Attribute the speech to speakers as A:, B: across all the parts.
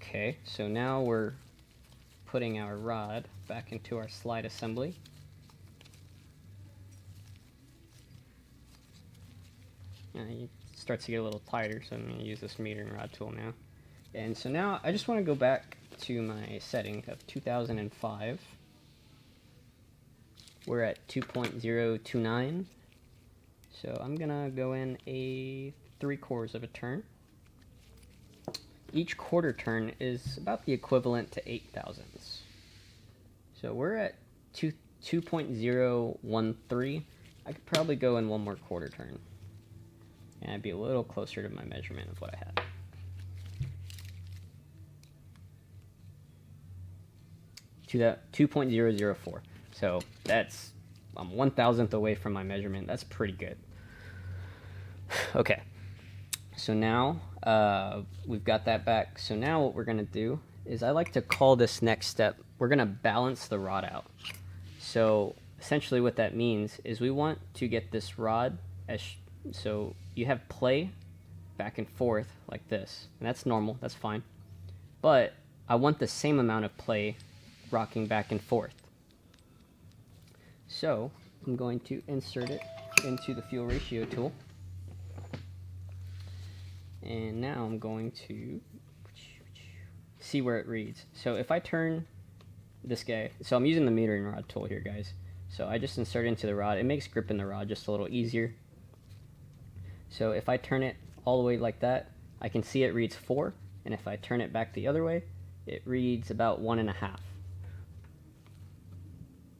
A: Okay, so now we're putting our rod back into our slide assembly. It starts to get a little tighter, so I'm going to use this metering rod tool now. And so now I just want to go back to my setting of 2005. We're at 2.029. So I'm going to go in a 3/4 of a turn. Each quarter turn is about the equivalent to 8 thousandths. So we're at 2.013. I could probably go in one more quarter turn. And I'd be a little closer to my measurement of what I had. To that 2.004. So that's, I'm 1,000th away from my measurement. That's pretty good. Okay. So now we've got that back. So now what we're going to do is, I like to call this next step, we're going to balance the rod out. So essentially what that means is we want to get this rod as, so you have play back and forth like this, and that's normal, that's fine. But I want the same amount of play rocking back and forth. So I'm going to insert it into the fuel ratio tool. And now I'm going to see where it reads. So if I turn this guy, so I'm using the metering rod tool here, guys. So I just insert it into the rod. It makes gripping the rod just a little easier. So if I turn it all the way like that, I can see it reads 4. And if I turn it back the other way, it reads about 1.5.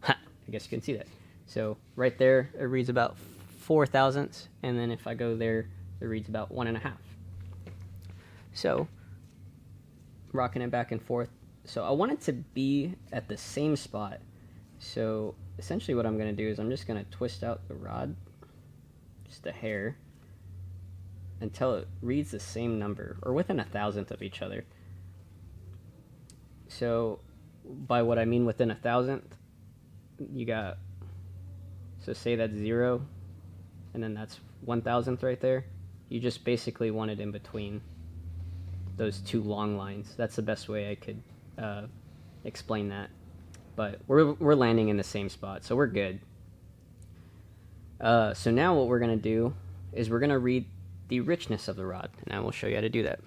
A: Ha! I guess you can see that. So right there, it reads about 4 thousandths. And then if I go there, it reads about 1.5. So, rocking it back and forth. So I want it to be at the same spot. So essentially what I'm going to do is I'm just going to twist out the rod, just a hair, until it reads the same number, or within 1,000th of each other. So by what I mean within 1,000th, you got, so say that's 0, and then that's 1,000th right there. You just basically want it in between those two long lines. That's the best way I could explain that. But we're landing in the same spot, so we're good. So now what we're going to do is we're going to read the richness of the rod, and I will show you how to do that.